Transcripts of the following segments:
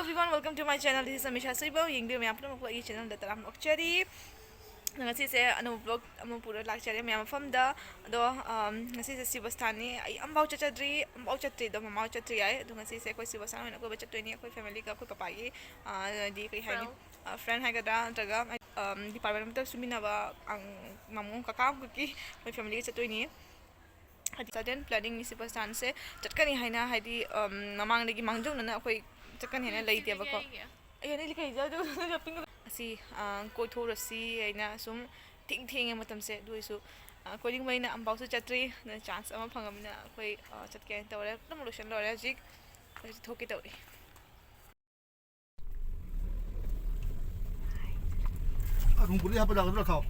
everyone, welcome to my channel. This is Amisha Sibasthan. Yung video mayam pun aku channel dah teram actually. Ngasi saya anu vlog amu pura lak cari mayam from da do ngasi saya Sibasthan ni am bau chatri do mau chatri ay do ngasi saya koi Sibasthan aku baca tu ni aku family ka aku papa ye di koi hai friend hai kada jaga di parwan mata sumina ba ang mamu kakak aku ki koi family ka tu ni sudden flooding ni Sibasthan se chatkani haina haidi mamang lagi mangjong na akoi chakan hena leite ba ko ayani likai ja do shopping asi koi thor asi aina sum thing thing matam se du isu koiding maina am bausu chatri na chance ama phangamina akoi chatke tawre tam lotion lore jik thoki tawre Arung puri apa dah kau?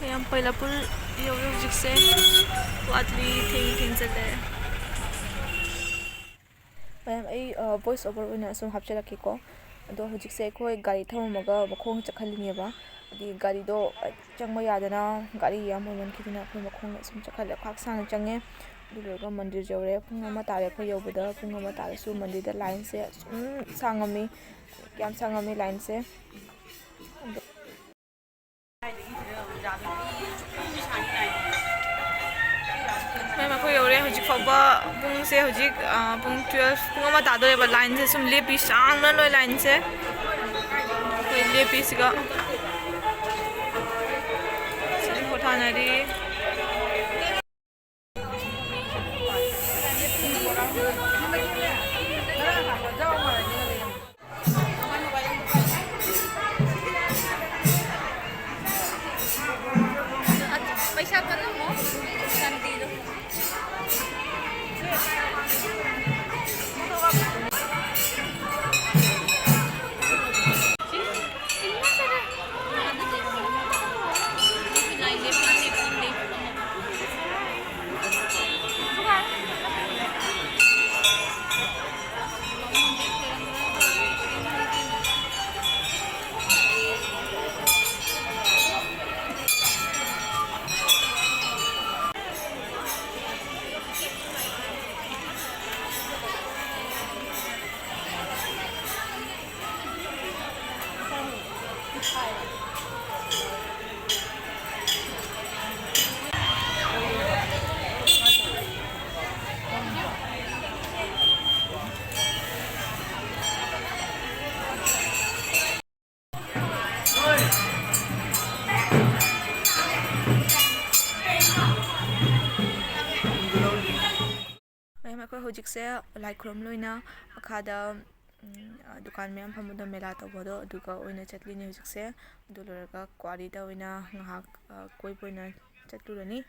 yang पहिला पुल यो जिक्से वाटली thing चले ma'am आई voice over ओइना सम हापचलाकेको अदो हजिक्से कोइ गाडी थममगा मखोङ चखलिनेबा अदि गाडी दो चंगमा यादना गाडी याम मन खिदिना कोइ मखोङ सम चखले खाक सान चंगे दुलगा मंदिर जौरे पुंगमा तारे खो योबदा पुंगमा तारे सु मंदिर द लाइन से सांगमी याम सांगमी लाइन से मैं मको योरे हजिक फबा पुंग से हजिक पुंग 12 पुंगमा तादोरे बा लाइन से सुम लेपी सांग न लोय लाइन से कोइ लेपी सिगा सिम होठानारी पैसा करो मो शांति दो मैं हजिक से लाइक्रम लोइना अखादा दुकान में फमद मेला तबदो दुका ओइना चटलिनी हजिक से दुलरगा क्वारी दा ओइना ngahak कोइ पोइना चटुरनी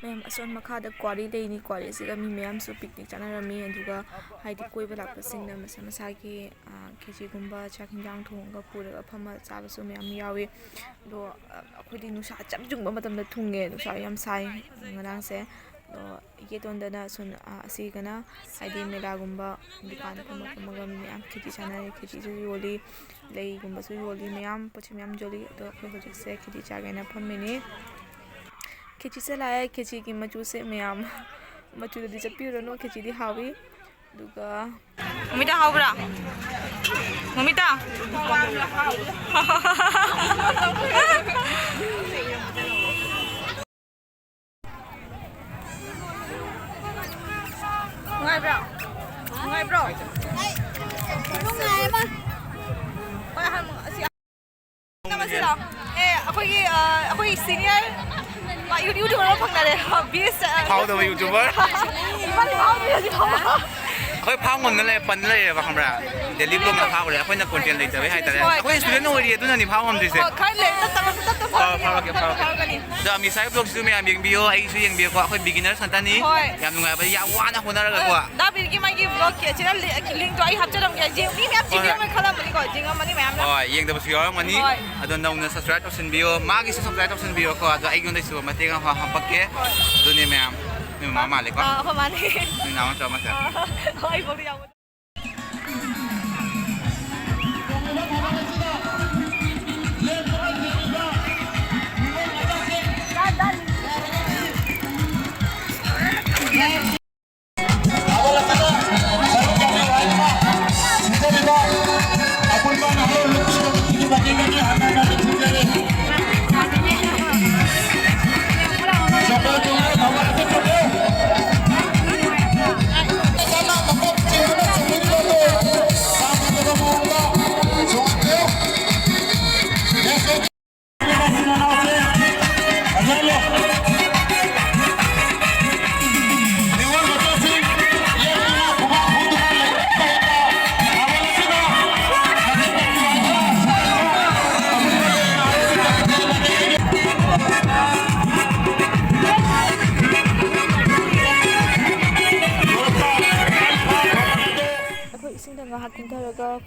मैम असन मखादा क्वारी लेनी क्वारी सिगा मी मैम सु पिकनिक चानारमी अदुगा हाइदि कोइबा लापसिंगना मसा मसागी केजी गुंबा चाखिंजांग थोंगा पुरगा फमा चाबसु मैम यावे दो अखोदि नुसा चमजुंगबा मतमदा थुंगे नुसा याम साइ ngarang se ये तोंदना सुन असीगना हाइदि मेलागुंबा दुकान फमगम मैम खिची चानारे खिची सु योली लई गुंबा सु योली मैम पछे मैम जोली तो अखोइ हजिक से खिची चागेना फमिनी खिची से लाया खिची की मचू से मैम मचू दी चपिरनो खिची दी हावी दुगा Mamita Howrah Mamita ngai bro ngai ma oi ha si nama si lo akoi senior ma youtuber lo phang na le bis phao da youtuber ma ni phao ni phao khoi phao ngon na le pan le ba khamra daily vlog na phao le khoi na content le tabe hai ta le khoi student no ri tu na ni phao ham dise khai le ta phao ke da mi sai vlog su me am yeng bio ai su yeng bio ko khoi beginner san ta ni yam nungai ba ya wa na hona ra ko da bir ki mai ki vlog ke chira link to ai hap charam ke ji mi map ji me khala mani ko jinga mani ma'am na yeng da su yo mani adon na una subscribe option bio magi subscribe option bio ko ado ai gon dai su ma te ga ha pakke do ni ma'am ni mama le ko ho mani ni na ma cha ma sa ai bo ri ya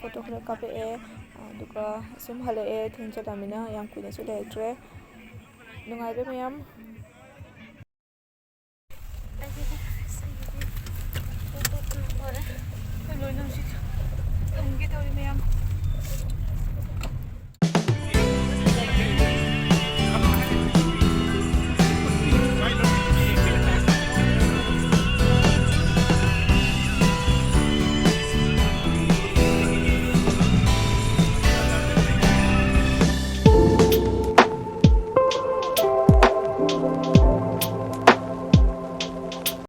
photo खरा कापे दुका सुम हले थेंचा दामिना याम कुइना सु लेट्रे नुंगाइबे ma'am